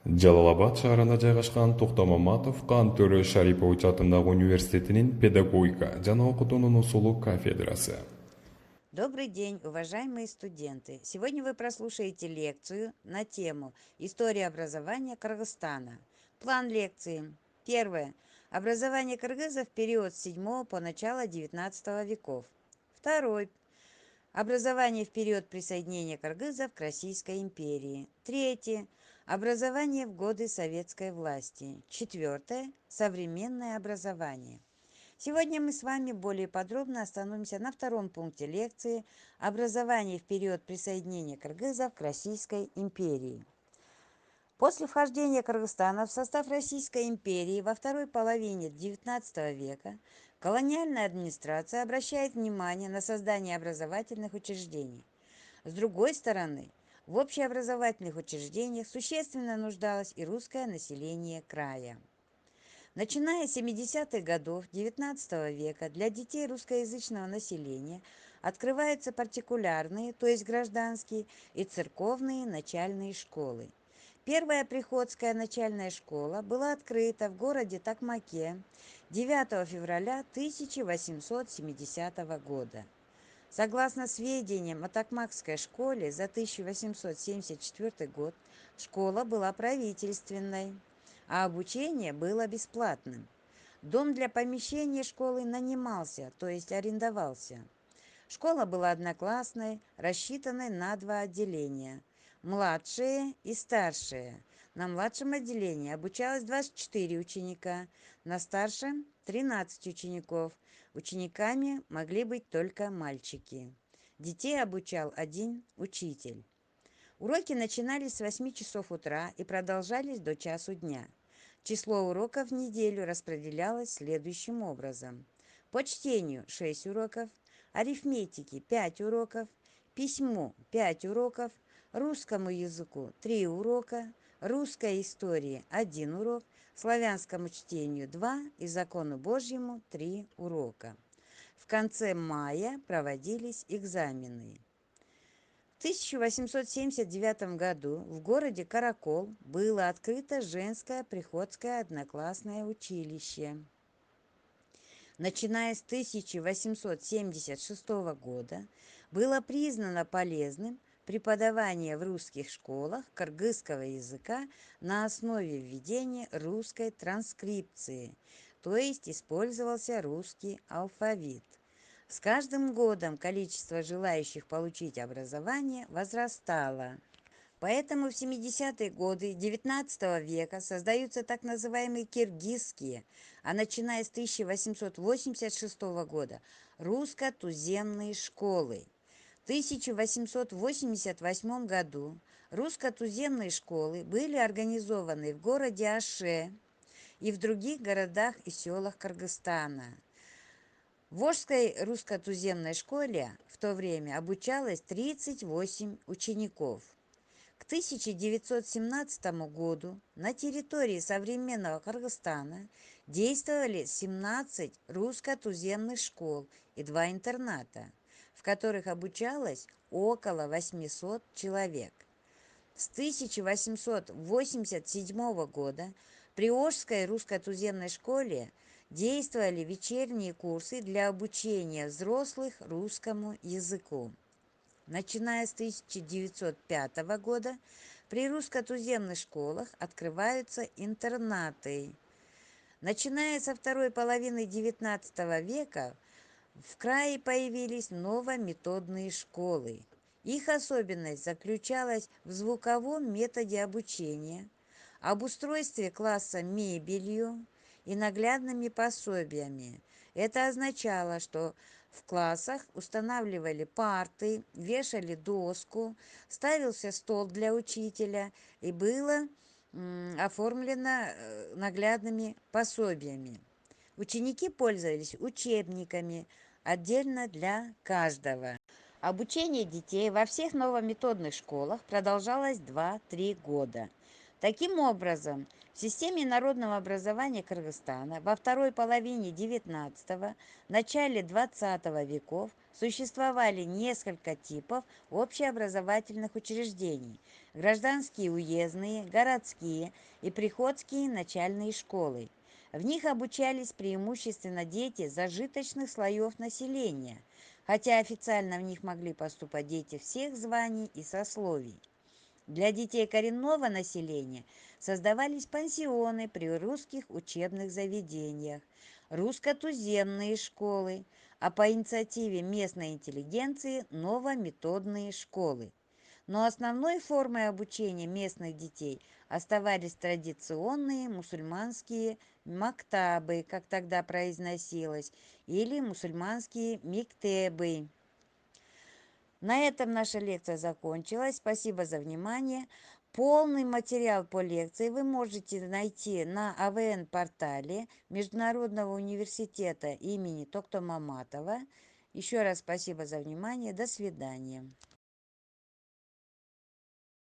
Жалал-Абад шаарында жайгашкан Токтомаматов Кан Төрө Шарипович атындагы университетинин педагогика жана окутуунун усулу кафедрасы. Добрый день, уважаемые студенты! Сегодня вы прослушаете лекцию на тему «История образования Кыргызстана». План лекции. Первое. Образование кыргызов в период с 7 по начало XIX веков. Второй. Образование в период присоединения кыргызов к Российской империи. Третье. Образование в годы советской власти. Четвертое. Современное образование. Сегодня мы с вами более подробно остановимся на втором пункте лекции «Образование в период присоединения кыргызов к Российской империи». После вхождения Кыргызстана в состав Российской империи во второй половине XIX века колониальная администрация обращает внимание на создание образовательных учреждений. С другой стороны, в общеобразовательных учреждениях существенно нуждалось и русское население края. Начиная с 70-х годов XIX века для детей русскоязычного населения открываются партикулярные, то есть гражданские, и церковные начальные школы. Первая приходская начальная школа была открыта в городе Токмаке 9 февраля 1870 года. Согласно сведениям о Токмакской школе за 1874 год, школа была правительственной, а обучение было бесплатным. Дом для помещения школы нанимался, то есть арендовался. Школа была одноклассной, рассчитанной на два отделения – младшее и старшее. На младшем отделении обучалось 24 ученика, на старшем – 13 учеников. Учениками могли быть только мальчики. Детей обучал один учитель. Уроки начинались с 8 часов утра и продолжались до часу дня. Число уроков в неделю распределялось следующим образом. По чтению 6 уроков, арифметике 5 уроков, письму 5 уроков, русскому языку 3 урока, русской истории 1 урок, славянскому чтению 2 и закону Божьему 3 урока. В конце мая проводились экзамены. В 1879 году в городе Каракол было открыто женское приходское одноклассное училище. Начиная с 1876 года было признано полезным преподавание в русских школах кыргызского языка на основе введения русской транскрипции, то есть использовался русский алфавит. С каждым годом количество желающих получить образование возрастало. Поэтому в 70-е годы XIX века создаются так называемые киргизские, а начиная с 1886 года русско-туземные школы. В 1888 году русско-туземные школы были организованы в городе Аше и в других городах и селах Кыргызстана. В Волжской русско-туземной школе в то время обучалось 38 учеников. К 1917 году на территории современного Кыргызстана действовали 17 русско-туземных школ и 2 интерната, в которых обучалось около 800 человек. С 1887 года при Волжской русско-туземной школе действовали вечерние курсы для обучения взрослых русскому языку. Начиная с 1905 года при русско-туземных школах открываются интернаты. Начиная со второй половины XIX века в крае появились новометодные школы. Их особенность заключалась в звуковом методе обучения, обустройстве класса мебелью и наглядными пособиями. Это означало, что в классах устанавливали парты, вешали доску, ставился стол для учителя и было оформлено наглядными пособиями. Ученики пользовались учебниками отдельно для каждого. Обучение детей во всех новометодных школах продолжалось 2-3 года. Таким образом, в системе народного образования Кыргызстана во второй половине XIX – начале XX веков существовали несколько типов общеобразовательных учреждений – гражданские уездные, городские и приходские начальные школы. В них обучались преимущественно дети зажиточных слоев населения, хотя официально в них могли поступать дети всех званий и сословий. Для детей коренного населения создавались пансионы при русских учебных заведениях, русско-туземные школы, а по инициативе местной интеллигенции новометодные школы. Но основной формой обучения местных детей оставались традиционные мусульманские мактабы, как тогда произносилось, или мусульманские миктебы. На этом наша лекция закончилась. Спасибо за внимание. Полный материал по лекции вы можете найти на АВН-портале Международного университета имени Токтамаматова. Еще раз спасибо за внимание. До свидания.